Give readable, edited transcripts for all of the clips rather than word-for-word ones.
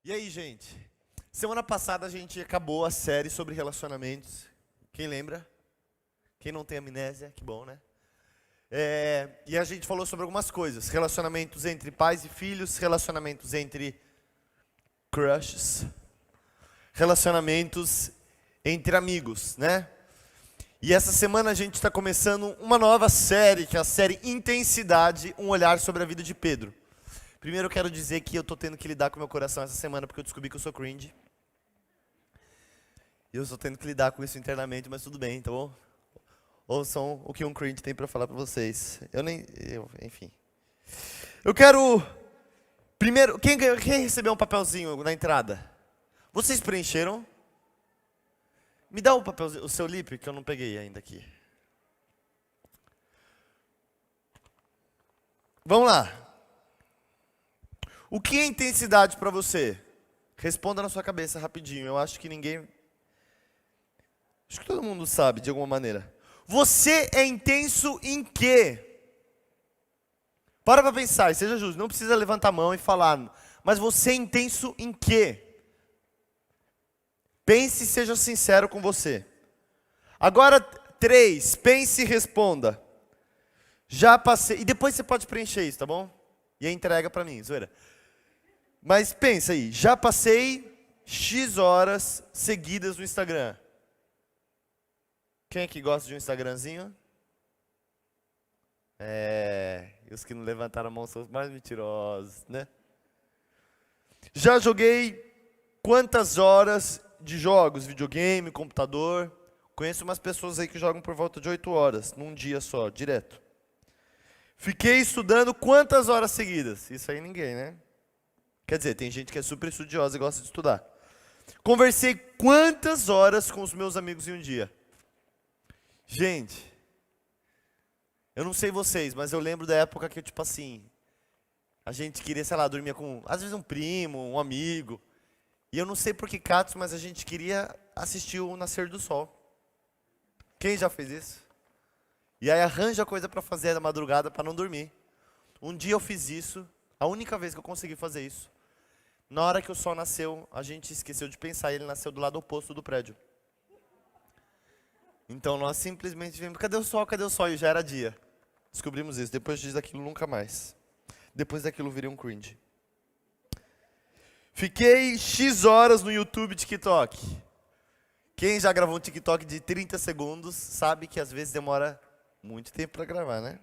E aí, gente? Semana passada a gente acabou a série sobre relacionamentos. Quem lembra? Quem não tem amnésia? Que bom, né? E a gente falou sobre algumas coisas. Relacionamentos entre pais e filhos, relacionamentos entre crushes, relacionamentos entre amigos, né? E essa semana a gente está começando uma nova série, que é a série Intensidade, um olhar sobre a vida de Pedro. Primeiro eu quero dizer que eu tô tendo que lidar com o meu coração essa semana porque eu descobri que eu sou cringe. E eu estou tendo que lidar com isso internamente, mas tudo bem, tá bom? Ouçam o que um cringe tem pra falar pra vocês. Enfim. Eu quero... Primeiro, quem recebeu um papelzinho na entrada? Vocês preencheram? Me dá o papelzinho, o seu lip, que eu não peguei ainda aqui. Vamos lá. O que é intensidade para você? Responda na sua cabeça rapidinho. Eu acho que ninguém... Acho que todo mundo sabe, de alguma maneira. Você é intenso em quê? Para pensar, e seja justo. Não precisa levantar a mão e falar. Mas você é intenso em quê? Pense e seja sincero com você. Agora, 3. Pense e responda. Já passei... E depois você pode preencher isso, tá bom? E aí entrega para mim, zoeira. Mas pensa aí, já passei X horas seguidas no Instagram. Quem é que gosta de um Instagramzinho? E os que não levantaram a mão são os mais mentirosos, né? Já joguei quantas horas de jogos, videogame, computador? Conheço umas pessoas aí que jogam por volta de 8 horas, num dia só, direto. Fiquei estudando quantas horas seguidas? Isso aí ninguém, né? Quer dizer, tem gente que é super estudiosa e gosta de estudar. Conversei quantas horas com os meus amigos em um dia? Gente, eu não sei vocês, mas eu lembro da época que, tipo assim, a gente queria, sei lá, dormir com, às vezes, um primo, um amigo. E eu não sei por que catos, mas a gente queria assistir o nascer do sol. Quem já fez isso? E aí arranja coisa pra fazer na madrugada pra não dormir. Um dia eu fiz isso, a única vez que eu consegui fazer isso. Na hora que o sol nasceu, a gente esqueceu de pensar, ele nasceu do lado oposto do prédio. Então nós simplesmente vimos, cadê o sol, cadê o sol? E já era dia. Descobrimos isso, depois daquilo nunca mais. Depois daquilo virei um cringe. Fiquei X horas no YouTube e TikTok. Quem já gravou um TikTok de 30 segundos sabe que às vezes demora muito tempo para gravar, né?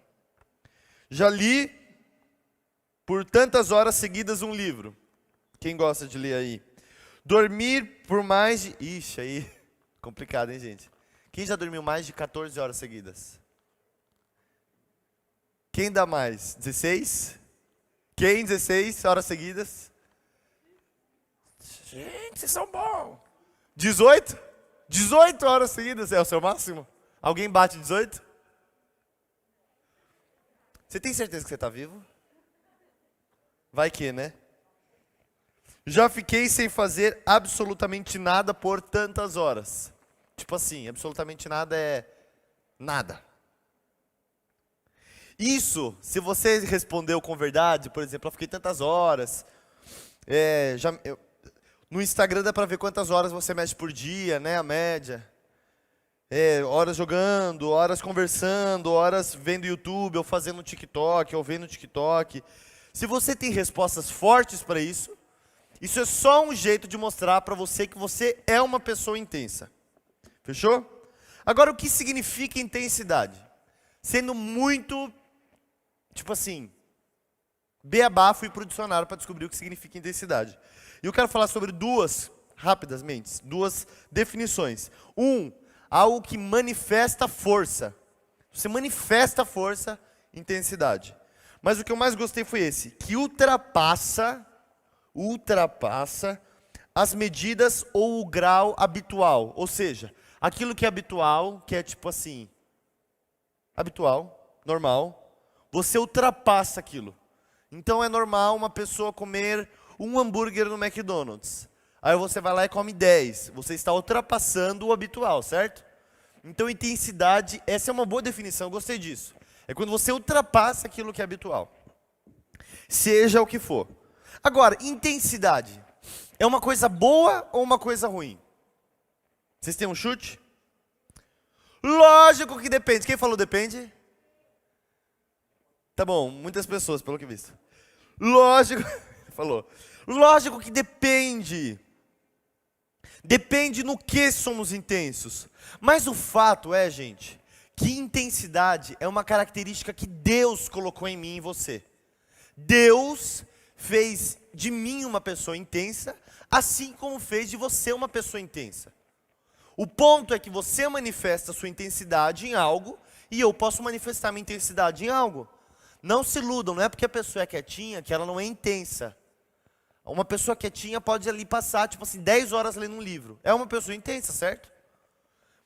Já li por tantas horas seguidas um livro. Quem gosta de ler aí? Dormir por mais de... Ixi, aí... Complicado, hein, gente? Quem já dormiu mais de 14 horas seguidas? Quem dá mais? 16? Quem? 16 horas seguidas? Gente, vocês são bons! 18? 18 horas seguidas é o seu máximo? Alguém bate 18? Você tem certeza que você está vivo? Vai que, né? Já fiquei sem fazer absolutamente nada por tantas horas. Tipo assim, absolutamente nada é nada. Isso, se você respondeu com verdade, por exemplo, eu fiquei tantas horas. No Instagram dá pra ver quantas horas você mexe por dia, né, a média. Horas jogando, horas conversando, horas vendo YouTube, ou fazendo TikTok, ou vendo TikTok. Se você tem respostas fortes para isso, isso é só um jeito de mostrar para você que você é uma pessoa intensa. Fechou? Agora, o que significa intensidade? Sendo muito, tipo assim, beabá, fui pro dicionário para descobrir o que significa intensidade. E eu quero falar sobre duas definições. Algo que manifesta força. Você manifesta força, intensidade. Mas o que eu mais gostei foi esse, que ultrapassa as medidas ou o grau habitual. Ou seja, aquilo que é habitual, que é tipo assim, habitual, normal, você ultrapassa aquilo. Então é normal uma pessoa comer um hambúrguer no McDonald's. Aí você vai lá e come 10. Você está ultrapassando o habitual, certo? Então intensidade, essa é uma boa definição, eu gostei disso. É quando você ultrapassa aquilo que é habitual. Seja o que for. Agora, intensidade. é uma coisa boa ou uma coisa ruim? Vocês têm um chute? Lógico que depende. Quem falou depende? Tá bom, muitas pessoas, pelo que visto. Lógico, falou. Lógico que depende. Depende no que somos intensos. Mas o fato é, gente, que intensidade é uma característica que Deus colocou em mim e em você. Deus fez de mim uma pessoa intensa, assim como fez de você uma pessoa intensa. O ponto é que você manifesta a sua intensidade em algo, e eu posso manifestar minha intensidade em algo. Não se iludam, não é porque a pessoa é quietinha que ela não é intensa. Uma pessoa quietinha pode ali passar, tipo assim, 10 horas lendo um livro. É uma pessoa intensa, certo?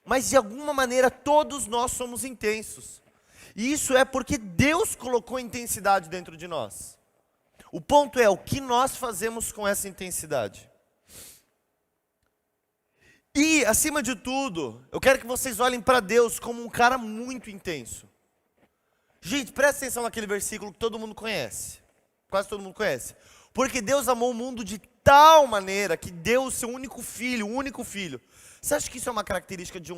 Mas de alguma maneira todos nós somos intensos. E isso é porque Deus colocou intensidade dentro de nós. O ponto é o que nós fazemos com essa intensidade. E, acima de tudo, eu quero que vocês olhem para Deus como um cara muito intenso. Gente, presta atenção naquele versículo que todo mundo conhece. Quase todo mundo conhece. Porque Deus amou o mundo de tal maneira que deu o seu único filho, o único filho. Você acha que isso é uma característica de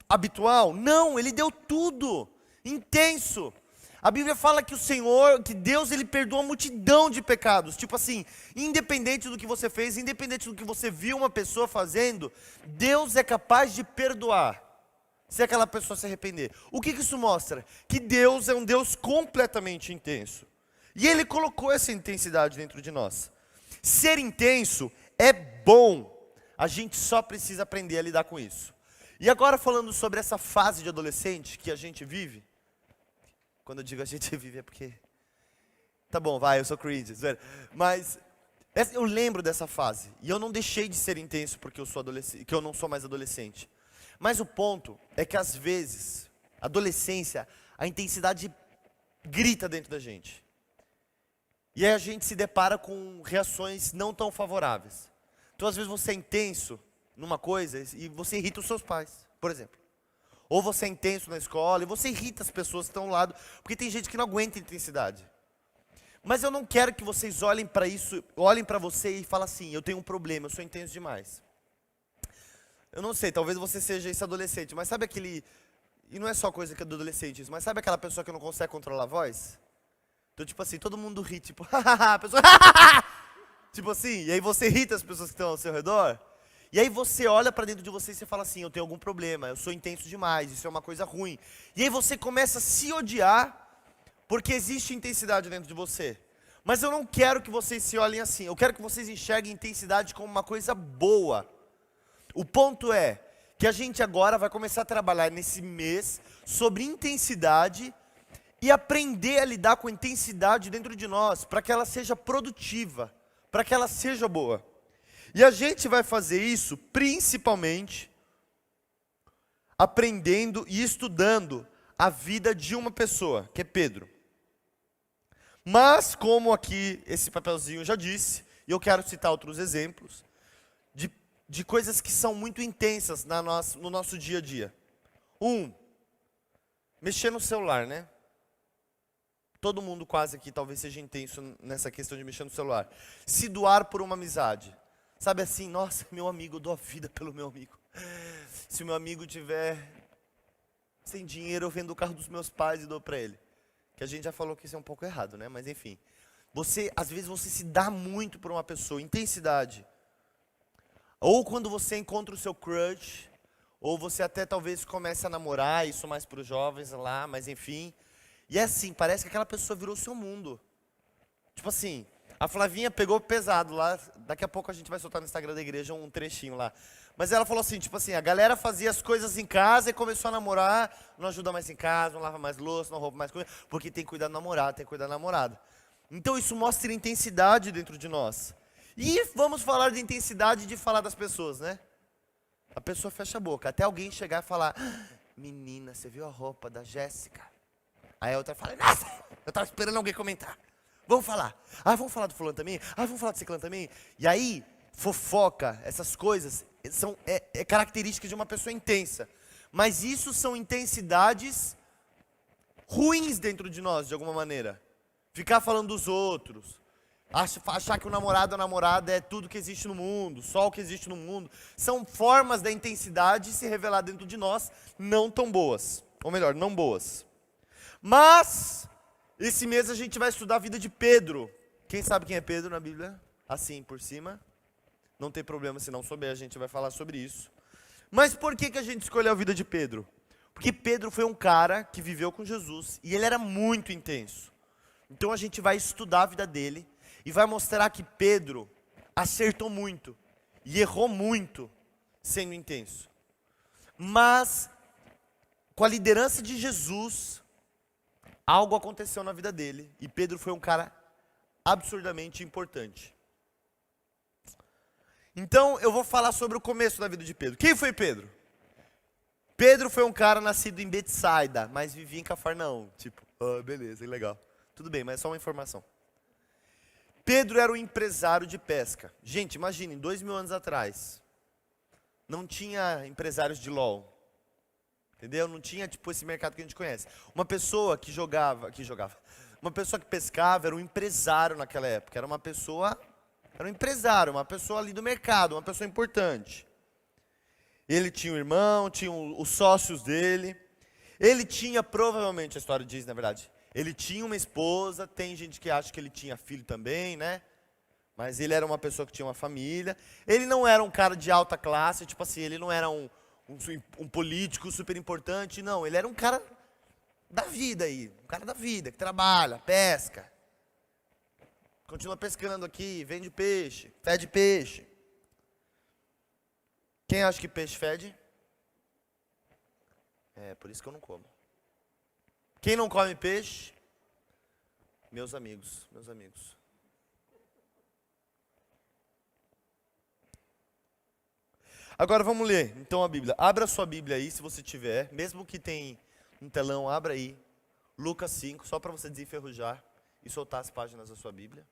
habitual? Não, ele deu tudo. Intenso. A Bíblia fala que o Senhor, que Deus, ele perdoa uma multidão de pecados. Tipo assim, independente do que você fez, independente do que você viu uma pessoa fazendo, Deus é capaz de perdoar, se aquela pessoa se arrepender. O que isso mostra? Que Deus é um Deus completamente intenso. E Ele colocou essa intensidade dentro de nós. Ser intenso é bom, a gente só precisa aprender a lidar com isso. E agora falando sobre essa fase de adolescente que a gente vive, quando eu digo a gente vive é porque... Tá bom, vai, eu sou cringe, mas eu lembro dessa fase. E eu não deixei de ser intenso porque eu sou adolescente, que eu não sou mais adolescente. Mas o ponto é que às vezes, adolescência, a intensidade grita dentro da gente. E aí a gente se depara com reações não tão favoráveis. Então às vezes você é intenso numa coisa e você irrita os seus pais, por exemplo. Ou você é intenso na escola e você irrita as pessoas que estão ao lado, porque tem gente que não aguenta intensidade. Mas eu não quero que vocês olhem para isso, olhem para você e falem assim, eu tenho um problema, eu sou intenso demais. Eu não sei, talvez você seja esse adolescente, mas sabe aquele, e não é só coisa que é do adolescente isso, mas sabe aquela pessoa que não consegue controlar a voz? Então tipo assim, todo mundo ri, tipo, a pessoa, tipo assim, e aí você irrita as pessoas que estão ao seu redor. E aí você olha para dentro de você e você fala assim, eu tenho algum problema, eu sou intenso demais, isso é uma coisa ruim. E aí você começa a se odiar, porque existe intensidade dentro de você. Mas eu não quero que vocês se olhem assim, eu quero que vocês enxerguem intensidade como uma coisa boa. O ponto é que a gente agora vai começar a trabalhar nesse mês sobre intensidade e aprender a lidar com a intensidade dentro de nós, para que ela seja produtiva, para que ela seja boa. E a gente vai fazer isso principalmente aprendendo e estudando a vida de uma pessoa, que é Pedro. Mas, como aqui esse papelzinho já disse, e eu quero citar outros exemplos, de coisas que são muito intensas no nosso dia a dia. Mexer no celular, né? Todo mundo quase aqui talvez seja intenso nessa questão de mexer no celular. Se doar por uma amizade. Sabe assim, nossa, meu amigo, eu dou a vida pelo meu amigo. Se o meu amigo tiver sem dinheiro, eu vendo o carro dos meus pais e dou para ele. Que a gente já falou que isso é um pouco errado, né? Mas enfim. Às vezes você se dá muito por uma pessoa, intensidade. Ou quando você encontra o seu crush, ou você até talvez comece a namorar, isso mais para os jovens lá, mas enfim. E é assim, parece que aquela pessoa virou seu mundo. Tipo assim, a Flavinha pegou pesado lá, daqui a pouco a gente vai soltar no Instagram da igreja um trechinho lá. Mas ela falou assim, tipo assim, a galera fazia as coisas em casa e começou a namorar, não ajuda mais em casa, não lava mais louça, não rouba mais coisa, porque tem que cuidar do namorado, tem que cuidar da namorada. Então isso mostra intensidade dentro de nós. E vamos falar de intensidade de falar das pessoas, né? A pessoa fecha a boca, até alguém chegar e falar, menina, você viu a roupa da Jéssica? Aí a outra fala, nossa, eu estava esperando alguém comentar. Vamos falar. Vamos falar do fulano também? Vamos falar do ciclano também? E aí, fofoca, essas coisas, é característica de uma pessoa intensa. Mas isso são intensidades ruins dentro de nós, de alguma maneira. Ficar falando dos outros. Achar que o namorado ou a namorada é tudo que existe no mundo, só o que existe no mundo. São formas da intensidade se revelar dentro de nós, não tão boas. Ou melhor, não boas. Mas, esse mês a gente vai estudar a vida de Pedro. Quem sabe quem é Pedro na Bíblia? Assim, por cima. Não tem problema se não souber, a gente vai falar sobre isso. Mas por que a gente escolheu a vida de Pedro? Porque Pedro foi um cara que viveu com Jesus e ele era muito intenso. Então a gente vai estudar a vida dele e vai mostrar que Pedro acertou muito e errou muito sendo intenso. Mas, com a liderança de Jesus, algo aconteceu na vida dele e Pedro foi um cara absurdamente importante. Então eu vou falar sobre o começo da vida de Pedro. Quem foi Pedro? Pedro foi um cara nascido em Betsaida, mas vivia em Cafarnaum. Tipo, beleza, legal. Tudo bem, mas é só uma informação. Pedro era um empresário de pesca. Gente, imaginem, 2000 anos atrás, não tinha empresários de LOL. Entendeu? Não tinha, tipo, esse mercado que a gente conhece. Uma pessoa que jogava, uma pessoa que pescava era um empresário naquela época. Era um empresário, uma pessoa ali do mercado, uma pessoa importante. Ele tinha um irmão, tinha os sócios dele. Ele tinha, provavelmente, a história diz, na verdade, ele tinha uma esposa, tem gente que acha que ele tinha filho também, né? Mas ele era uma pessoa que tinha uma família. Ele não era um cara de alta classe, tipo assim, ele não era um político super importante, não. Ele era um cara da vida aí, um cara da vida, que trabalha, pesca. Continua pescando aqui, vende peixe, fede peixe. Quem acha que peixe fede? É, por isso que eu não como. Quem não come peixe? Meus amigos. Agora vamos ler, então, a Bíblia. Abra a sua Bíblia aí, se você tiver. Mesmo que tem um telão, abra aí. Lucas 5, só para você desenferrujar e soltar as páginas da sua Bíblia.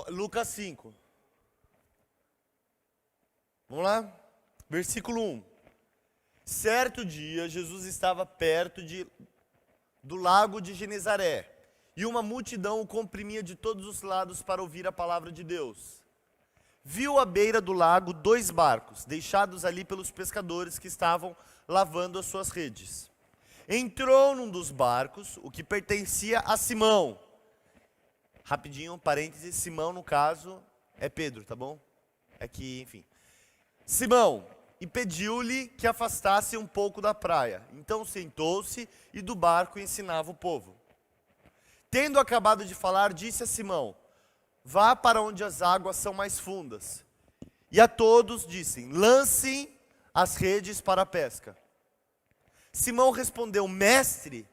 Lucas 5. Vamos lá? Versículo 1. Certo dia, Jesus estava perto do lago de Genezaré, e uma multidão o comprimia de todos os lados para ouvir a palavra de Deus. Viu à beira do lago 2 barcos, deixados ali pelos pescadores que estavam lavando as suas redes. Entrou num dos barcos, o que pertencia a Simão. Rapidinho, parênteses, Simão no caso é Pedro, tá bom? É que, enfim. Simão, e pediu-lhe que afastasse um pouco da praia. Então sentou-se e do barco ensinava o povo. Tendo acabado de falar, disse a Simão: vá para onde as águas são mais fundas. E a todos disse: lancem as redes para a pesca. Simão respondeu: mestre,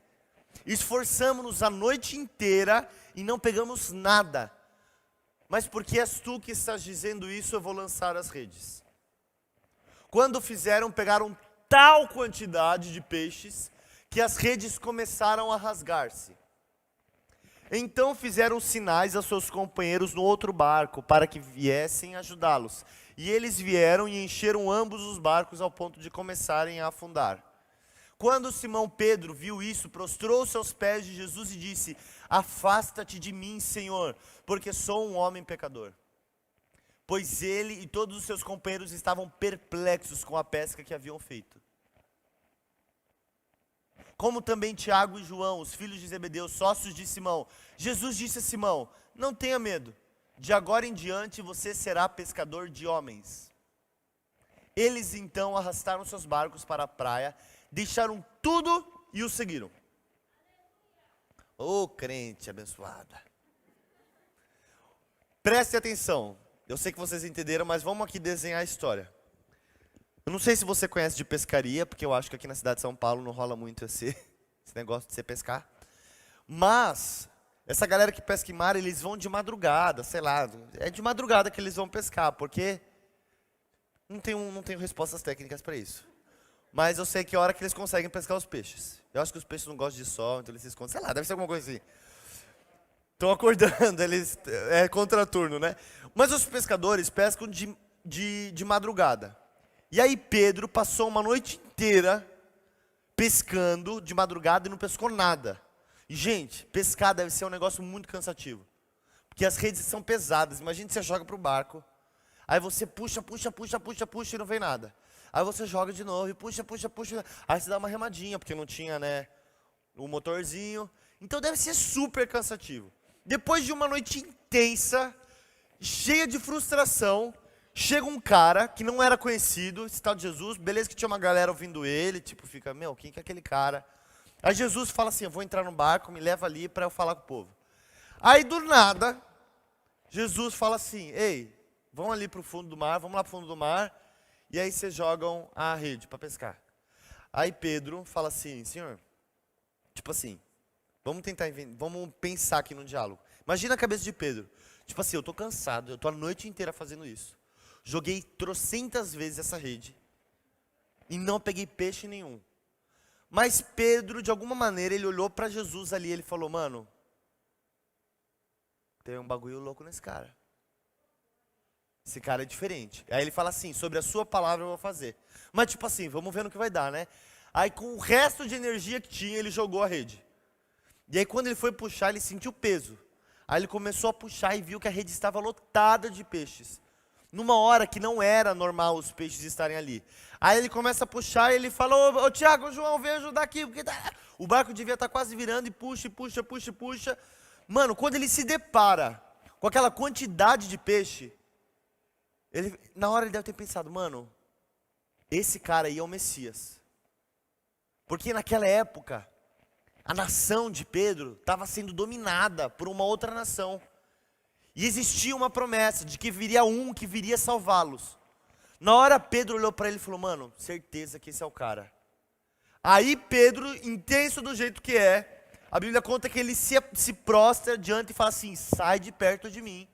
esforçamo-nos a noite inteira e não pegamos nada. Mas porque és tu que estás dizendo isso, eu vou lançar as redes. Quando fizeram, pegaram tal quantidade de peixes que as redes começaram a rasgar-se. Então fizeram sinais a seus companheiros no outro barco para que viessem ajudá-los. E eles vieram e encheram ambos os barcos ao ponto de começarem a afundar. Quando Simão Pedro viu isso, prostrou-se aos pés de Jesus e disse: afasta-te de mim, Senhor, porque sou um homem pecador. Pois ele e todos os seus companheiros estavam perplexos com a pesca que haviam feito. Como também Tiago e João, os filhos de Zebedeu, sócios de Simão. Jesus disse a Simão: não tenha medo, de agora em diante você será pescador de homens. Eles então arrastaram seus barcos para a praia, deixaram tudo e o seguiram. Ô crente abençoada. Preste atenção. Eu sei que vocês entenderam, mas vamos aqui desenhar a história. Eu não sei se você conhece de pescaria, porque eu acho que aqui na cidade de São Paulo não rola muito esse negócio de você pescar. Mas, essa galera que pesca em mar, eles vão de madrugada, sei lá. É de madrugada que eles vão pescar, porque não tenho respostas técnicas para isso. Mas eu sei que é a hora que eles conseguem pescar os peixes. Eu acho que os peixes não gostam de sol, então eles se escondem. Sei lá, deve ser alguma coisa assim. Estão acordando, eles é contraturno, né? Mas os pescadores pescam de madrugada. E aí Pedro passou uma noite inteira pescando de madrugada e não pescou nada. E, gente, pescar deve ser um negócio muito cansativo. Porque as redes são pesadas. Imagina que você joga para o barco. Aí você puxa e não vem nada. Aí você joga de novo e puxa. Aí você dá uma remadinha, porque não tinha, né, o motorzinho. Então deve ser super cansativo. Depois de uma noite intensa, cheia de frustração, chega um cara que não era conhecido, esse tal de Jesus, beleza que tinha uma galera ouvindo ele, tipo, fica, meu, quem que é aquele cara? Aí Jesus fala assim, eu vou entrar no barco, me leva ali para eu falar com o povo. Aí do nada, Jesus fala assim, ei, vão ali para o fundo do mar, vamos lá para o fundo do mar, e aí vocês jogam a rede para pescar. Aí Pedro fala assim, Senhor, tipo assim, vamos pensar aqui no diálogo. Imagina a cabeça de Pedro, tipo assim, eu tô cansado, eu tô a noite inteira fazendo isso. Joguei trocentas vezes essa rede e não peguei peixe nenhum. Mas Pedro, de alguma maneira, ele olhou para Jesus ali, ele falou, mano, tem um bagulho louco nesse cara. Esse cara é diferente. Aí ele fala assim, sobre a sua palavra eu vou fazer. Mas tipo assim, vamos ver no que vai dar, né? Aí com o resto de energia que tinha, ele jogou a rede. E aí quando ele foi puxar, ele sentiu peso. Aí ele começou a puxar e viu que a rede estava lotada de peixes. Numa hora que não era normal os peixes estarem ali. Aí ele começa a puxar e ele fala, ô Tiago, João, vem ajudar aqui. Porque o barco devia estar quase virando e puxa. Mano, quando ele se depara com aquela quantidade de peixe, na hora ele deve ter pensado, mano, esse cara aí é o Messias. Porque naquela época, a nação de Pedro estava sendo dominada por uma outra nação. E existia uma promessa de que viria um que viria salvá-los. Na hora Pedro olhou para ele e falou, mano, certeza que esse é o cara. Aí Pedro, intenso do jeito que é, a Bíblia conta que ele se prostra diante e fala assim, sai de perto de mim,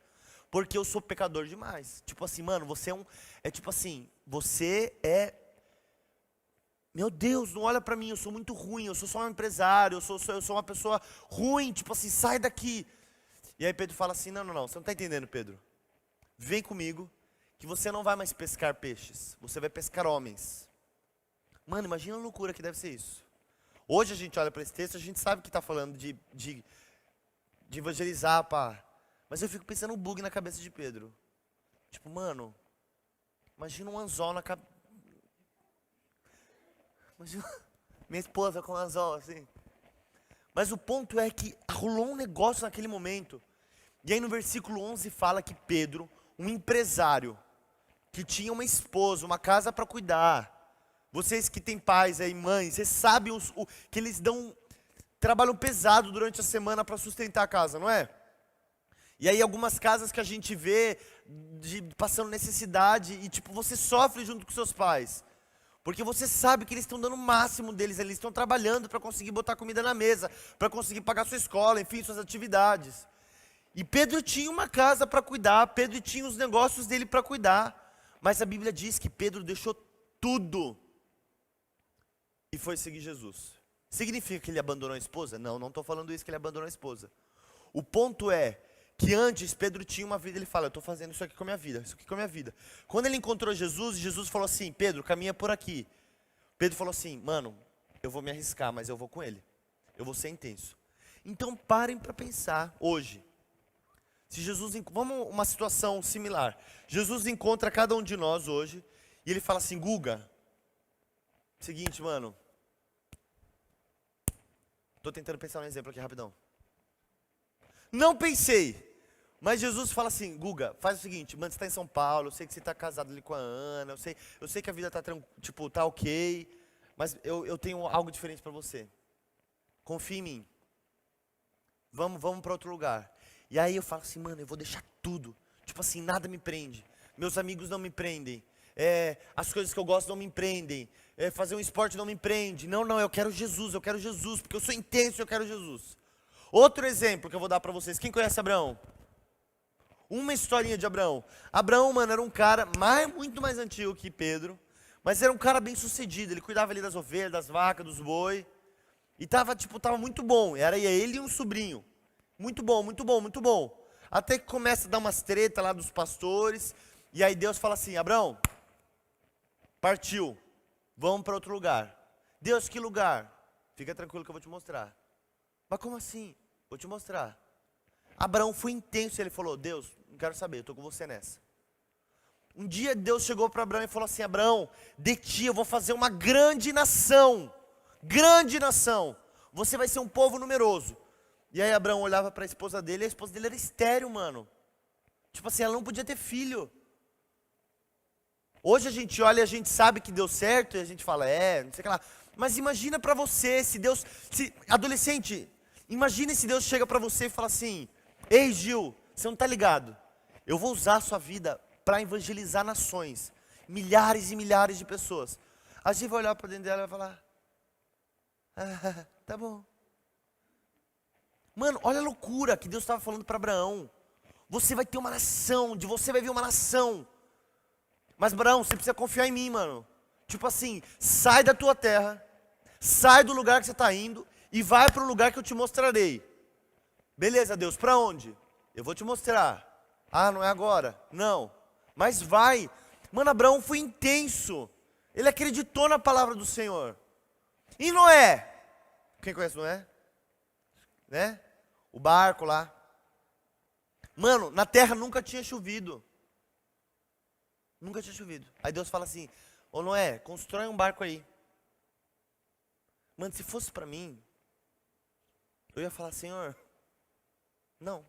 porque eu sou pecador demais. Tipo assim, mano, você tipo assim, você é, meu Deus, não olha para mim, eu sou muito ruim, eu sou só um empresário, eu sou uma pessoa ruim, tipo assim, sai daqui. E aí Pedro fala assim, não, você não está entendendo, Pedro. Vem comigo, que você não vai mais pescar peixes, você vai pescar homens. Mano, imagina a loucura que deve ser isso. Hoje a gente olha para esse texto, a gente sabe que está falando de evangelizar, pá. Mas eu fico pensando um bug na cabeça de Pedro. Tipo, mano, imagina um anzol na cabeça. Imagina minha esposa com um anzol assim. Mas o ponto é que rolou um negócio naquele momento. E aí no versículo 11 fala que Pedro, um empresário, que tinha uma esposa, uma casa para cuidar. Vocês que têm pais aí, mães, vocês sabem que eles trabalham pesado durante a semana para sustentar a casa, não é? E aí algumas casas que a gente vê passando necessidade e tipo, você sofre junto com seus pais. Porque você sabe que eles estão dando o máximo deles, eles estão trabalhando para conseguir botar comida na mesa, para conseguir pagar sua escola, enfim, suas atividades. E Pedro tinha uma casa para cuidar, Pedro tinha os negócios dele para cuidar. Mas a Bíblia diz que Pedro deixou tudo e foi seguir Jesus. Significa que ele abandonou a esposa? Não estou falando isso que ele abandonou a esposa. O ponto é que antes Pedro tinha uma vida, ele fala, eu estou fazendo isso aqui com a minha vida, isso aqui com a minha vida. Quando ele encontrou Jesus, Jesus falou assim, Pedro, caminha por aqui. Pedro falou assim, mano, eu vou me arriscar, mas eu vou com ele. Eu vou ser intenso. Então parem para pensar, hoje, se Jesus, vamos uma situação similar. Jesus encontra cada um de nós hoje, e ele fala assim, Guga, seguinte, mano, estou tentando pensar um exemplo aqui rapidão. Não pensei. Mas Jesus fala assim, Guga, faz o seguinte, mano, você está em São Paulo, eu sei que você está casado ali com a Ana, eu sei que a vida está tá ok, mas eu tenho algo diferente para você. Confia em mim. Vamos para outro lugar. E aí eu falo assim, mano, eu vou deixar tudo. Tipo assim, nada me prende. Meus amigos não me prendem. As coisas que eu gosto não me prendem. Fazer um esporte não me prende. Não, eu quero Jesus, porque eu sou intenso, eu quero Jesus. Outro exemplo que eu vou dar para vocês. Quem conhece Abraão? Uma historinha de Abraão. Abraão, mano, era um cara muito mais antigo que Pedro, mas era um cara bem sucedido. Ele cuidava ali das ovelhas, das vacas, dos boi. E tava muito bom. Era ele e um sobrinho. Muito bom. Até que começa a dar umas tretas lá dos pastores. E aí Deus fala assim, Abraão, partiu, vamos para outro lugar. Deus, que lugar? Fica tranquilo que eu vou te mostrar. Mas como assim? Vou te mostrar. Abraão foi intenso, ele falou, Deus, não quero saber, eu estou com você nessa. Um dia Deus chegou para Abraão e falou assim, Abraão, de ti eu vou fazer uma grande nação, você vai ser um povo numeroso. E aí Abraão olhava para a esposa dele, e a esposa dele era estéril, mano. Tipo assim, ela não podia ter filho. Hoje a gente olha e a gente sabe que deu certo, e a gente fala, não sei o que lá. Mas imagina para você, adolescente, imagine se Deus chega para você e fala assim, ei Gil, você não está ligado, eu vou usar a sua vida para evangelizar nações, milhares e milhares de pessoas. A gente vai olhar para dentro dela e vai falar, tá bom. Mano, olha a loucura que Deus estava falando para Abraão. Você vai ter uma nação, de você vai vir uma nação. Mas Abraão, você precisa confiar em mim, mano. Tipo assim, sai da tua terra, sai do lugar que você está indo e vai para o lugar que eu te mostrarei. Beleza, Deus, para onde? Eu vou te mostrar. Ah, não é agora? Não. Mas vai. Mano, Abraão foi intenso. Ele acreditou na palavra do Senhor. E Noé? Quem conhece Noé? Né? O barco lá. Mano, na terra nunca tinha chovido. Nunca tinha chovido. Aí Deus fala assim, ô Noé, constrói um barco aí. Mano, se fosse para mim, eu ia falar, Senhor, não.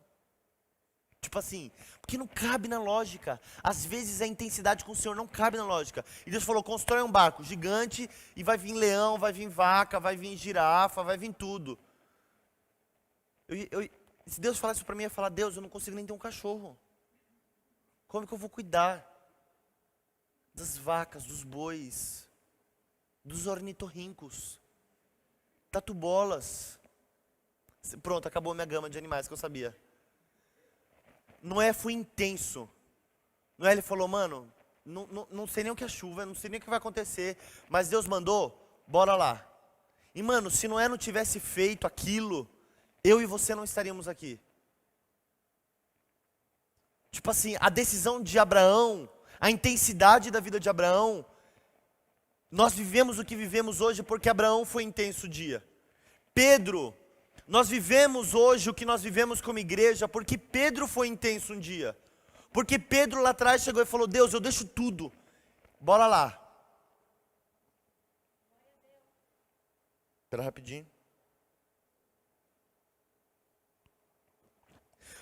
Tipo assim, porque não cabe na lógica. Às vezes a intensidade com o Senhor não cabe na lógica. E Deus falou, constrói um barco gigante e vai vir leão, vai vir vaca, vai vir girafa, vai vir tudo. Se Deus falasse isso para mim, eu ia falar, Deus, eu não consigo nem ter um cachorro. Como que eu vou cuidar das vacas, dos bois, dos ornitorrincos, tatu-bolas? Pronto, acabou a minha gama de animais que eu sabia. Noé foi intenso. Noé, ele falou, mano, não sei nem o que é chuva, não sei nem o que vai acontecer, mas Deus mandou, bora lá. E mano, se Noé não tivesse feito aquilo, eu e você não estaríamos aqui. Tipo assim, a decisão de Abraão, a intensidade da vida de Abraão, nós vivemos o que vivemos hoje porque Abraão foi intenso o dia. Pedro, nós vivemos hoje o que nós vivemos como igreja porque Pedro foi intenso um dia. Porque Pedro lá atrás chegou e falou, Deus, eu deixo tudo, bora lá. Espera rapidinho.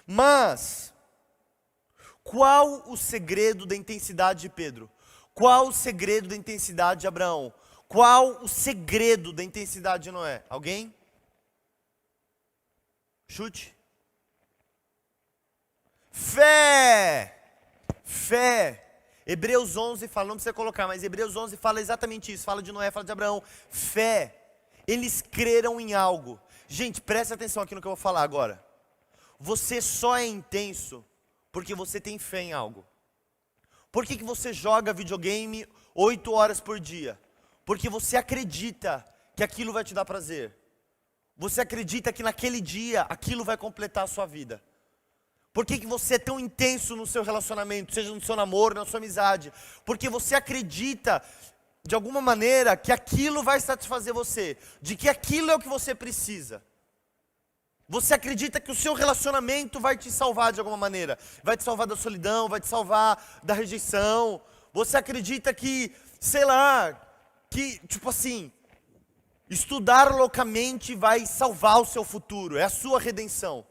Mas, qual o segredo da intensidade de Pedro? Qual o segredo da intensidade de Abraão? Qual o segredo da intensidade de Noé? Alguém? Chute. Fé. Fé. Hebreus 11 fala, não precisa colocar, mas Hebreus 11 fala exatamente isso. Fala de Noé, fala de Abraão. Fé. Eles creram em algo. Gente, presta atenção aqui no que eu vou falar agora. Você só é intenso porque você tem fé em algo. Por que você joga videogame 8 horas por dia? Porque você acredita que aquilo vai te dar prazer. Você acredita que naquele dia aquilo vai completar a sua vida. Por que você é tão intenso no seu relacionamento, seja no seu namoro, na sua amizade? Porque você acredita, de alguma maneira, que aquilo vai satisfazer você, de que aquilo é o que você precisa. Você acredita que o seu relacionamento vai te salvar de alguma maneira, vai te salvar da solidão, vai te salvar da rejeição. Você acredita que, sei lá, que, tipo assim, estudar loucamente vai salvar o seu futuro, é a sua redenção.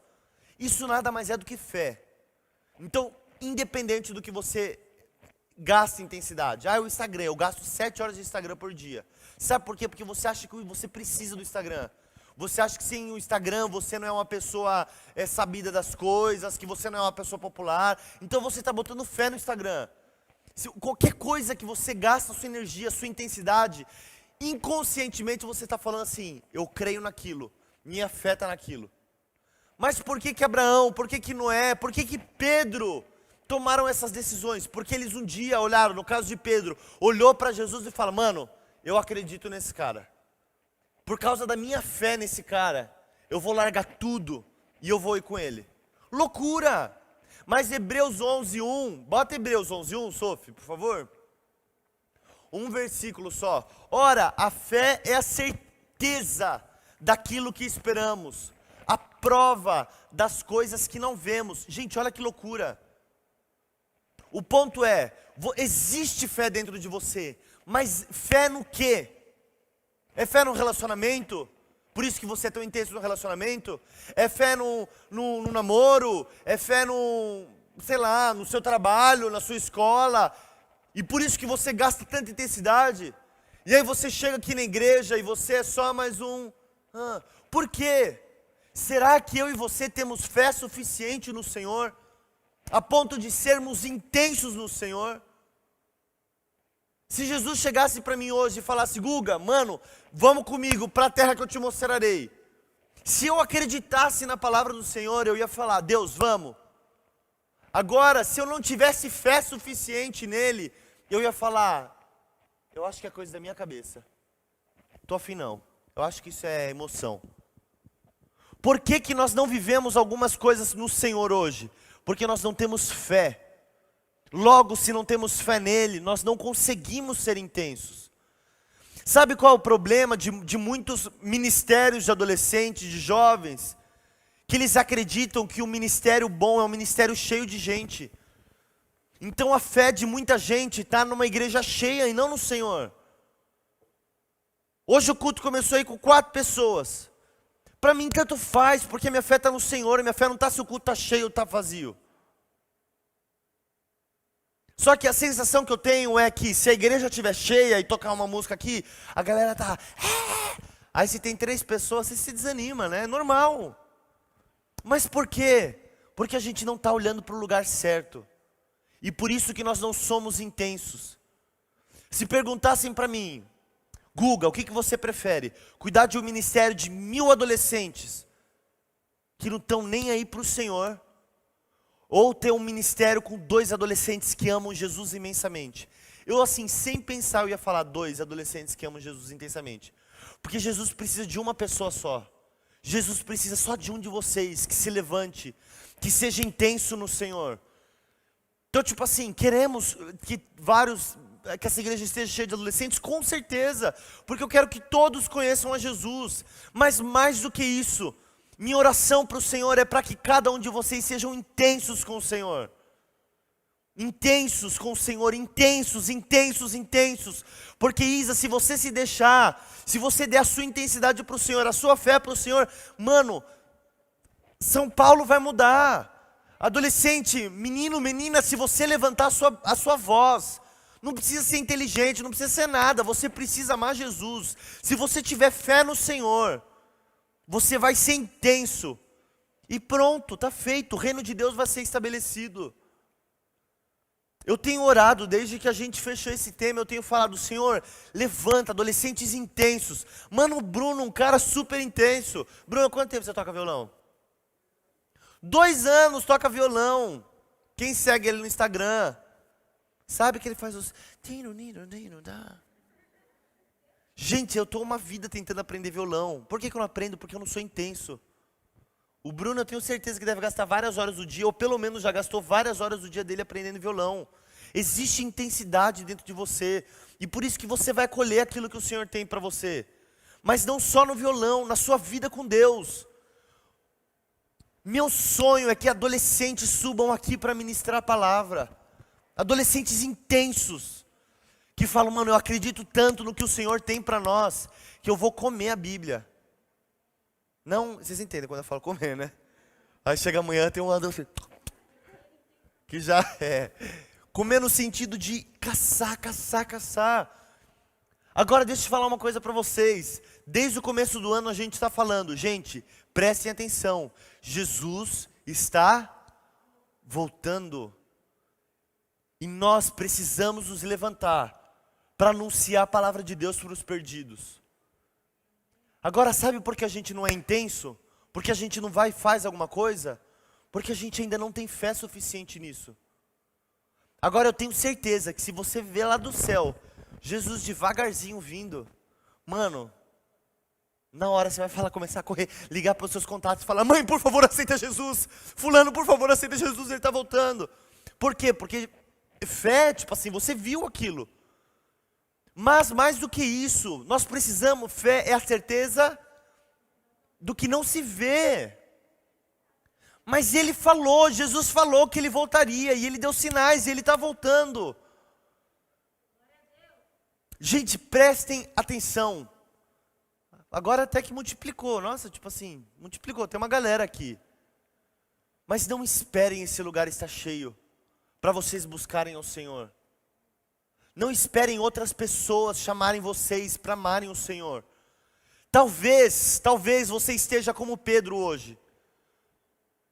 Isso nada mais é do que fé. Então, independente do que você gasta intensidade. O Instagram, eu gasto 7 horas de Instagram por dia. Sabe por quê? Porque você acha que você precisa do Instagram. Você acha que sem o Instagram você não é uma pessoa sabida das coisas, que você não é uma pessoa popular. Então você está botando fé no Instagram. Qualquer coisa que você gasta a sua energia, a sua intensidade, inconscientemente você está falando assim, eu creio naquilo, minha fé está naquilo. Mas por que Abraão, por que Noé, por que Pedro tomaram essas decisões? Porque eles um dia olharam, no caso de Pedro, olhou para Jesus e falou, mano, eu acredito nesse cara. Por causa da minha fé nesse cara, eu vou largar tudo e eu vou ir com ele. Loucura! Mas Hebreus 11:1, bota Hebreus 11:1, Sophie, por favor. Um versículo só. Ora, a fé é a certeza daquilo que esperamos, a prova das coisas que não vemos. Gente, olha que loucura. O ponto é, existe fé dentro de você, mas fé no quê? É fé no relacionamento? Por isso que você é tão intenso no relacionamento? É fé no namoro? É fé no, sei lá, no seu trabalho, na sua escola? E por isso que você gasta tanta intensidade? E aí você chega aqui na igreja e você é só mais um... Por quê? Será que eu e você temos fé suficiente no Senhor, a ponto de sermos intensos no Senhor? Se Jesus chegasse para mim hoje e falasse, Guga, mano, vamos comigo para a terra que eu te mostrarei. Se eu acreditasse na palavra do Senhor, eu ia falar, Deus, vamos. Agora, se eu não tivesse fé suficiente nele, eu ia falar, eu acho que é coisa da minha cabeça. Tô afim não, eu acho que isso é emoção. Por que que nós não vivemos algumas coisas no Senhor hoje? Porque nós não temos fé. Logo, se não temos fé nele, nós não conseguimos ser intensos. Sabe qual é o problema de muitos ministérios de adolescentes, de jovens? Que eles acreditam que o ministério bom é um ministério cheio de gente. Então a fé de muita gente está numa igreja cheia e não no Senhor. Hoje o culto começou aí com 4 pessoas. Para mim tanto faz, porque minha fé está no Senhor, minha fé não está se o culto está cheio ou está vazio. Só que a sensação que eu tenho é que se a igreja estiver cheia e tocar uma música aqui, a galera tá... Aí se tem 3 pessoas, você se desanima, né? É normal. Mas por quê? Porque a gente não está olhando para o lugar certo. E por isso que nós não somos intensos. Se perguntassem para mim, Guga, o que você prefere? Cuidar de um ministério de 1000 adolescentes que não estão nem aí para o Senhor, ou ter um ministério com 2 adolescentes que amam Jesus imensamente? Eu assim, sem pensar, eu ia falar 2 adolescentes que amam Jesus intensamente. Porque Jesus precisa de uma pessoa só. Jesus precisa só de um de vocês que se levante, que seja intenso no Senhor. Então, tipo assim, queremos que essa igreja esteja cheia de adolescentes, com certeza, porque eu quero que todos conheçam a Jesus. Mas mais do que isso, minha oração para o Senhor é para que cada um de vocês sejam intensos com o Senhor. Intensos com o Senhor, intensos, intensos, intensos. Porque Isa, se você se deixar, se você der a sua intensidade para o Senhor, a sua fé para o Senhor, mano, São Paulo vai mudar. Adolescente, menino, menina, se você levantar a sua voz, não precisa ser inteligente, não precisa ser nada, você precisa amar Jesus. Se você tiver fé no Senhor, você vai ser intenso. E pronto, está feito, o reino de Deus vai ser estabelecido. Eu tenho orado, desde que a gente fechou esse tema, eu tenho falado, Senhor, levanta adolescentes intensos. Mano, o Bruno, um cara super intenso. Bruno, quanto tempo você toca violão? 2 anos toca violão. Quem segue ele no Instagram sabe que ele faz os... Gente, eu estou uma vida tentando aprender violão. Por que eu não aprendo? Porque eu não sou intenso. O Bruno, eu tenho certeza que deve gastar várias horas do dia, ou pelo menos já gastou várias horas do dia dele aprendendo violão. Existe intensidade dentro de você, e por isso que você vai colher aquilo que o Senhor tem para você. Mas não só no violão, na sua vida com Deus. Meu sonho é que adolescentes subam aqui para ministrar a palavra. Adolescentes intensos, que falam, mano, eu acredito tanto no que o Senhor tem para nós, que eu vou comer a Bíblia. Não, vocês entendem quando eu falo comer, né? Aí chega amanhã, tem um adolescente que já é. Comer no sentido de caçar, caçar, caçar. Agora deixa eu falar uma coisa para vocês. Desde o começo do ano a gente está falando, gente, prestem atenção. Jesus está voltando. E nós precisamos nos levantar para anunciar a palavra de Deus para os perdidos. Agora, sabe por que a gente não é intenso? Porque a gente não vai e faz alguma coisa? Porque a gente ainda não tem fé suficiente nisso. Agora eu tenho certeza que se você ver lá do céu, Jesus devagarzinho vindo, mano, na hora você vai falar, começar a correr, ligar para os seus contatos e falar, mãe, por favor, aceita Jesus. Fulano, por favor, aceita Jesus, ele está voltando. Por quê? Porque fé, tipo assim, você viu aquilo. Mas mais do que isso, nós precisamos, fé é a certeza do que não se vê. Mas ele falou, Jesus falou que ele voltaria, e ele deu sinais, e ele está voltando. Gente, prestem atenção. Agora até que multiplicou, nossa, tipo assim, multiplicou, tem uma galera aqui. Mas não esperem esse lugar estar cheio, para vocês buscarem ao Senhor. Não esperem outras pessoas chamarem vocês para amarem o Senhor. Talvez você esteja como Pedro hoje.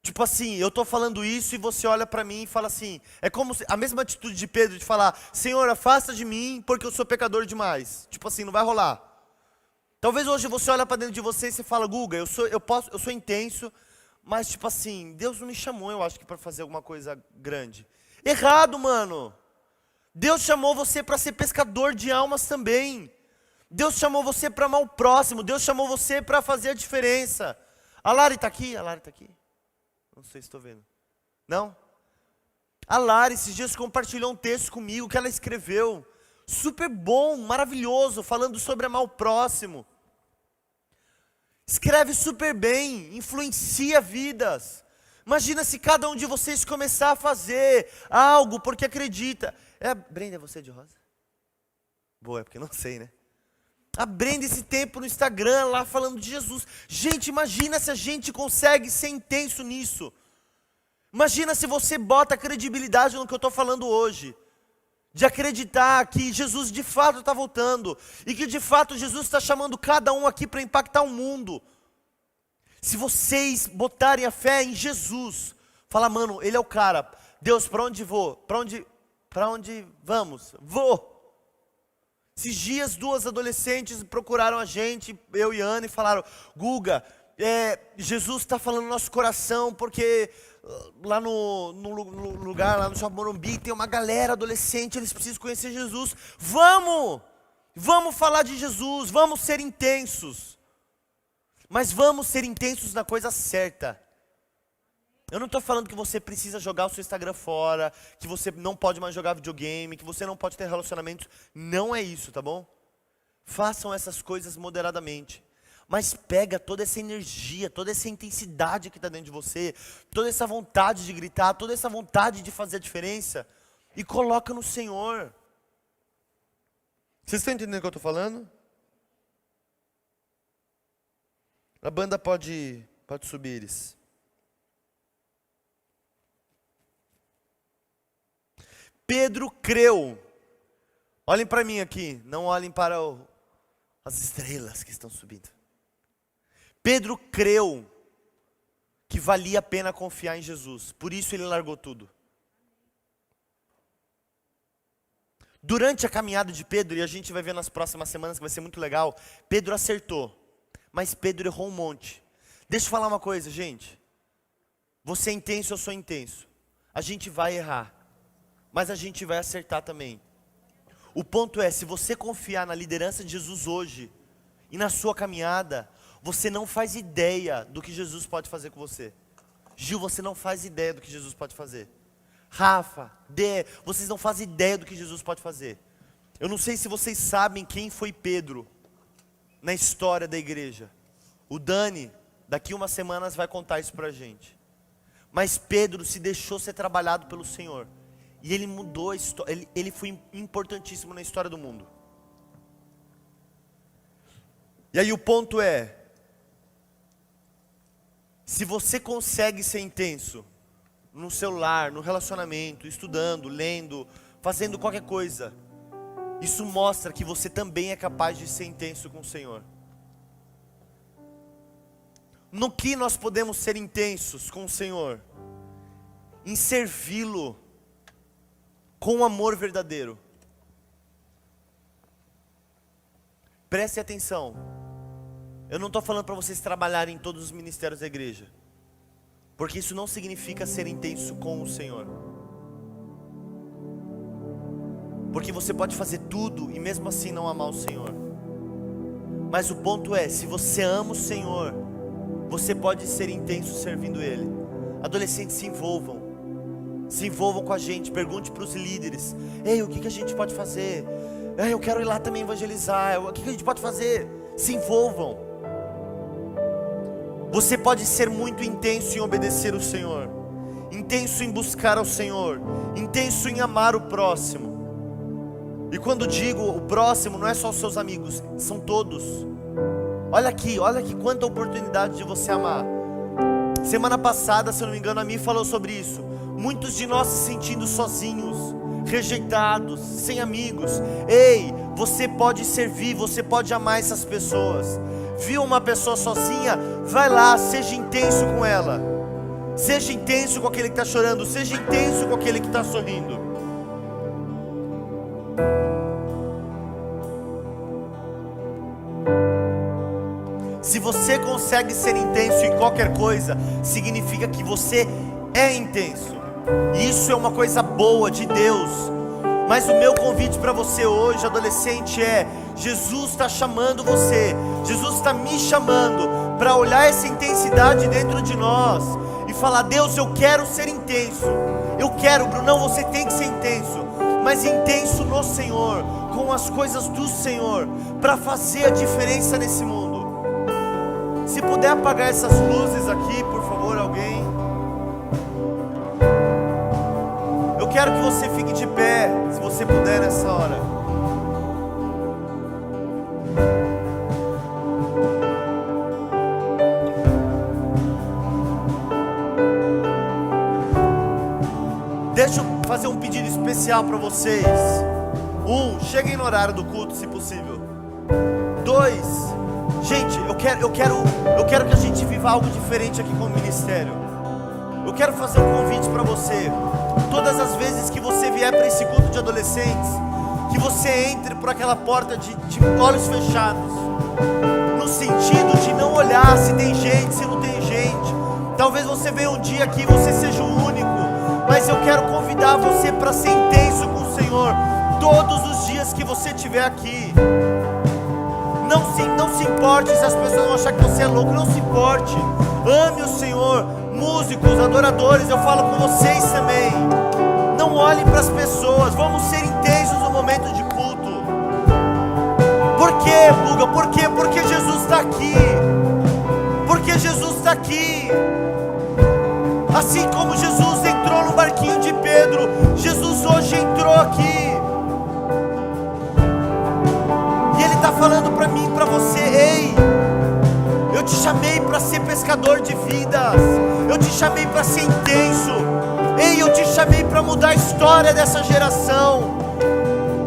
Tipo assim, eu estou falando isso e você olha para mim e fala assim, é como a mesma atitude de Pedro de falar, Senhor, afasta de mim porque eu sou pecador demais. Tipo assim, não vai rolar. Talvez hoje você olha para dentro de você e você fala, Guga, eu sou intenso, mas tipo assim, Deus não me chamou, eu acho que para fazer alguma coisa grande. Errado, mano. Deus chamou você para ser pescador de almas também. Deus chamou você para amar o próximo. Deus chamou você para fazer a diferença. A Lari está aqui? A Lari está aqui? Não sei se estou vendo. Não? A Lari esses dias compartilhou um texto comigo que ela escreveu. Super bom, maravilhoso, falando sobre amar o próximo. Escreve super bem, influencia vidas. Imagina se cada um de vocês começar a fazer algo porque acredita. Brenda, é você de rosa? Boa, é porque não sei, né? A Brenda esse tempo no Instagram lá falando de Jesus. Gente, imagina se a gente consegue ser intenso nisso. Imagina se você bota credibilidade no que eu estou falando hoje. De acreditar que Jesus de fato está voltando. E que de fato Jesus está chamando cada um aqui para impactar o mundo. Se vocês botarem a fé em Jesus, falar, mano, ele é o cara. Deus, para onde vou? Para onde vamos? Vou. Esses dias 2 adolescentes procuraram a gente, eu e Ana, e falaram, Guga, Jesus está falando no nosso coração, porque lá no lugar, lá no Shopping Morumbi, tem uma galera adolescente, eles precisam conhecer Jesus. Vamos falar de Jesus, vamos ser intensos. Mas vamos ser intensos na coisa certa. Eu não estou falando que você precisa jogar o seu Instagram fora, que você não pode mais jogar videogame, que você não pode ter relacionamentos. Não é isso, tá bom? Façam essas coisas moderadamente. Mas pega toda essa energia, toda essa intensidade que está dentro de você, toda essa vontade de gritar, toda essa vontade de fazer a diferença, e coloca no Senhor. Vocês estão entendendo o que eu estou falando? A banda pode subir eles. Pedro creu. Olhem para mim aqui, não olhem para as estrelas que estão subindo. Pedro creu que valia a pena confiar em Jesus, por isso ele largou tudo. Durante a caminhada de Pedro, e a gente vai ver nas próximas semanas que vai ser muito legal, Pedro acertou, mas Pedro errou um monte. Deixa eu falar uma coisa, gente. Você é intenso, eu sou intenso. A gente vai errar, mas a gente vai acertar também. O ponto é, se você confiar na liderança de Jesus hoje, e na sua caminhada, você não faz ideia do que Jesus pode fazer com você. Gil, você não faz ideia do que Jesus pode fazer. Rafa, Dê, vocês não fazem ideia do que Jesus pode fazer. Eu não sei se vocês sabem quem foi Pedro na história da igreja. O Dani, daqui umas semanas vai contar isso pra gente. Mas Pedro se deixou ser trabalhado pelo Senhor. E ele mudou a história, ele foi importantíssimo na história do mundo. E aí o ponto é, se você consegue ser intenso, no celular, no relacionamento, estudando, lendo, fazendo qualquer coisa, isso mostra que você também é capaz de ser intenso com o Senhor. No que nós podemos ser intensos com o Senhor? Em servi-lo com amor verdadeiro. Preste atenção. Eu não estou falando para vocês trabalharem em todos os ministérios da igreja, porque isso não significa ser intenso com o Senhor. Porque você pode fazer tudo e mesmo assim não amar o Senhor. Mas o ponto é, se você ama o Senhor, você pode ser intenso servindo Ele. Adolescentes, se envolvam com a gente, pergunte para os líderes, ei, o que a gente pode fazer? Eu quero ir lá também evangelizar. O que a gente pode fazer? Se envolvam. Você pode ser muito intenso em obedecer o Senhor, intenso em buscar ao Senhor, intenso em amar o próximo. E quando digo o próximo, não é só os seus amigos, são todos. Olha aqui quanta oportunidade de você amar. Semana passada, se eu não me engano, a Mi falou sobre isso. Muitos de nós se sentindo sozinhos, rejeitados, sem amigos. Ei, você pode servir, você pode amar essas pessoas. Viu uma pessoa sozinha? Vai lá, seja intenso com ela. Seja intenso com aquele que está chorando, seja intenso com aquele que está sorrindo. Se você consegue ser intenso em qualquer coisa, significa que você é intenso. E isso é uma coisa boa de Deus. Mas o meu convite para você hoje, adolescente, é: Jesus está chamando você, Jesus está me chamando para olhar essa intensidade dentro de nós e falar: Deus, eu quero ser intenso. Eu quero, Brunão, você tem que ser intenso, mas intenso no Senhor, com as coisas do Senhor, para fazer a diferença nesse mundo. Se puder apagar essas luzes aqui, por favor, alguém. Eu quero que você fique de pé, se você puder, nessa hora. Deixa eu fazer um pedido especial para vocês. 1, cheguem no horário do culto, se possível. 2, gente, eu quero que a gente viva algo diferente aqui com o ministério. Eu quero fazer um convite para você. Todas as vezes que você vier para esse culto de adolescentes, que você entre por aquela porta de olhos fechados, no sentido de não olhar se tem gente, se não tem gente. Talvez você venha um dia aqui e você seja o único, mas eu quero convidar você para ser intenso com o Senhor todos os dias que você estiver aqui. Não se importe se as pessoas vão achar que você é louco, não se importe. Ame o Senhor. Músicos, adoradores, eu falo com vocês também. Não olhem para as pessoas, vamos ser intensos no momento de culto. Por quê, Buga? Por quê? Porque Jesus está aqui. Porque Jesus está aqui. Assim como Jesus entrou no barquinho de Pedro, Jesus hoje entrou aqui. E Ele está falando para mim, para você: ei, eu te chamei para ser pescador de vidas. Eu te chamei para ser intenso. Ei, eu te chamei para mudar a história dessa geração.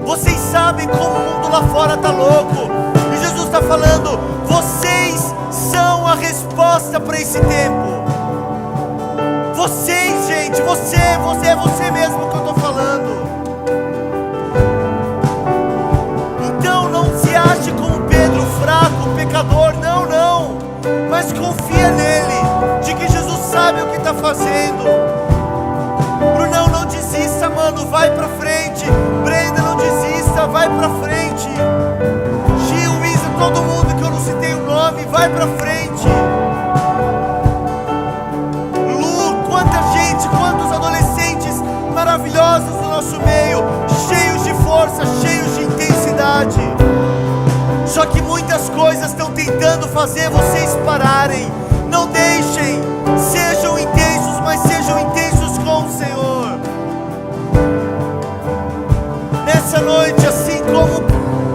Vocês sabem como o mundo lá fora está louco. E Jesus está falando: vocês são a resposta para esse tempo. Vocês, gente, você é você mesmo que eu estou falando. Então não se ache como Pedro, fraco, pecador. Não. Mas confia nele, de que Jesus sabe o que está fazendo. Brunão, não desista, mano, vai pra frente. Brenda, não desista, vai pra frente. Gil, Isa, todo mundo que eu não citei o nome, vai pra frente. Lu, quanta gente, quantos adolescentes maravilhosos no nosso meio, cheios de força, cheios de intensidade. Só que muitas coisas estão tentando fazer vocês pararem. Não deixem. Sejam intensos, mas sejam intensos com o Senhor. Nessa noite, assim como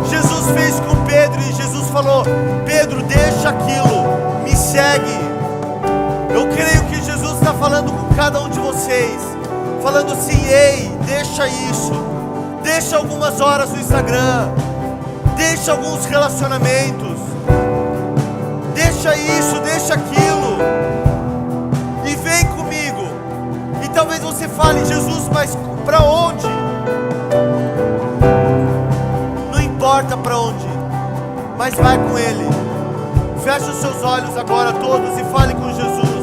Jesus fez com Pedro, e Jesus falou: Pedro, deixa aquilo, me segue. Eu creio que Jesus está falando com cada um de vocês, falando assim: ei, deixa isso. Deixa algumas horas no Instagram. Deixa alguns relacionamentos. Deixa isso, deixa aquilo. E vem comigo. E talvez você fale: Jesus, mas para onde? Não importa para onde, mas vai com Ele. Feche os seus olhos agora todos e fale com Jesus.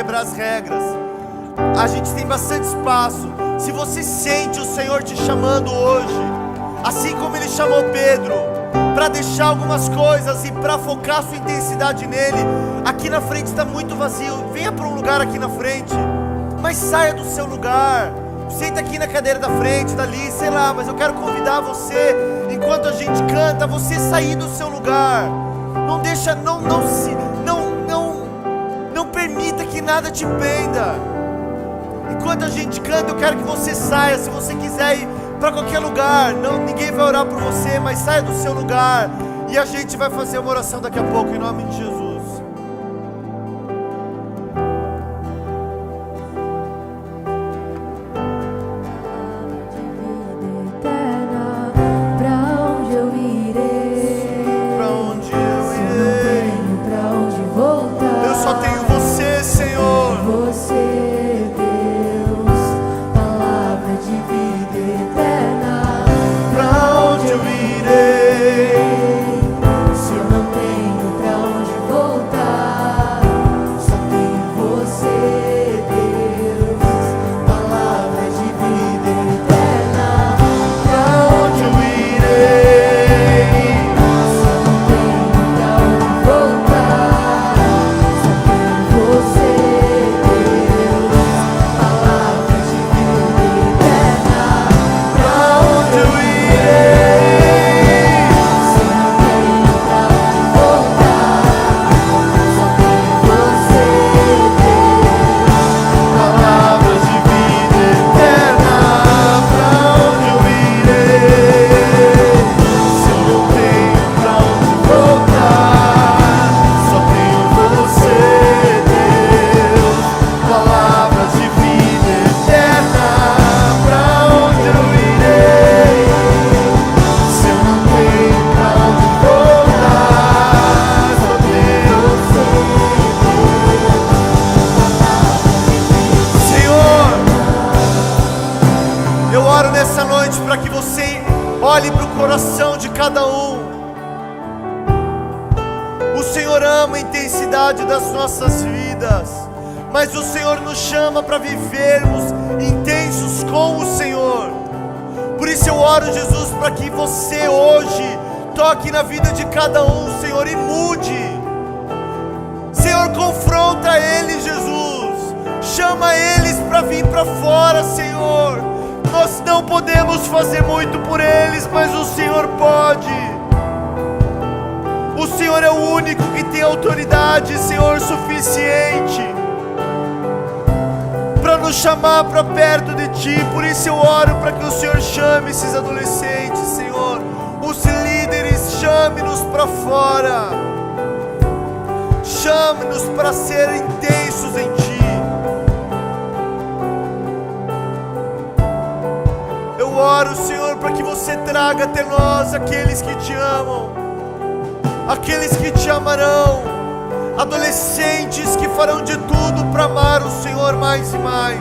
quebrar as regras. A gente tem bastante espaço. Se você sente o Senhor te chamando hoje, assim como Ele chamou Pedro, para deixar algumas coisas e para focar sua intensidade nele, aqui na frente está muito vazio. Venha para um lugar aqui na frente, mas saia do seu lugar. Senta aqui na cadeira da frente, dali, sei lá, mas eu quero convidar você, enquanto a gente canta, você sair do seu lugar. Não deixa, não permita que nada te prenda. Enquanto a gente canta, eu quero que você saia. Se você quiser ir para qualquer lugar, ninguém vai orar por você, mas saia do seu lugar. E a gente vai fazer uma oração daqui a pouco, em nome de Jesus. Olhe para o coração de cada um. O Senhor ama a intensidade das nossas vidas, mas o Senhor nos chama para vivermos intensos com o Senhor. Por isso eu oro, Jesus, para que você hoje toque na vida de cada um, Senhor, e mude. Senhor, confronta eles, Jesus. Chama eles para vir para fora, Senhor. Nós não podemos fazer muito por eles, mas o Senhor pode. O Senhor é o único que tem autoridade, Senhor, suficiente para nos chamar para perto de Ti. Por isso eu oro para que o Senhor chame esses adolescentes, Senhor. Os líderes, chame-nos para fora. Chame-nos para ser intensos em Ti. Eu oro, Senhor, para que você traga até nós aqueles que Te amam, aqueles que Te amarão, adolescentes que farão de tudo para amar o Senhor mais e mais.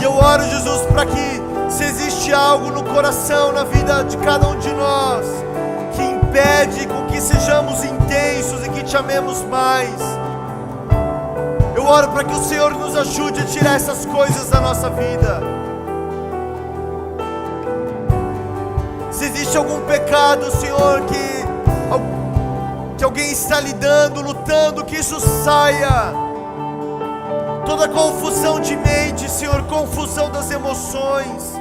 E eu oro, Jesus, para que, se existe algo no coração, na vida de cada um de nós, que impede com que sejamos intensos e que Te amemos mais, eu oro para que o Senhor nos ajude a tirar essas coisas da nossa vida. Se existe algum pecado, Senhor, que alguém está lidando, lutando, que isso saia. Toda confusão de mente, Senhor, confusão das emoções,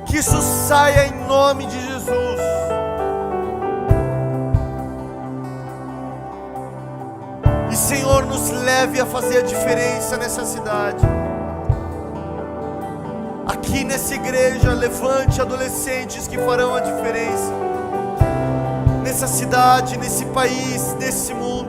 que isso saia em nome de Jesus. E, Senhor, nos leve a fazer a diferença nessa cidade. Aqui nessa igreja, levante adolescentes que farão a diferença nessa cidade, nesse país, nesse mundo.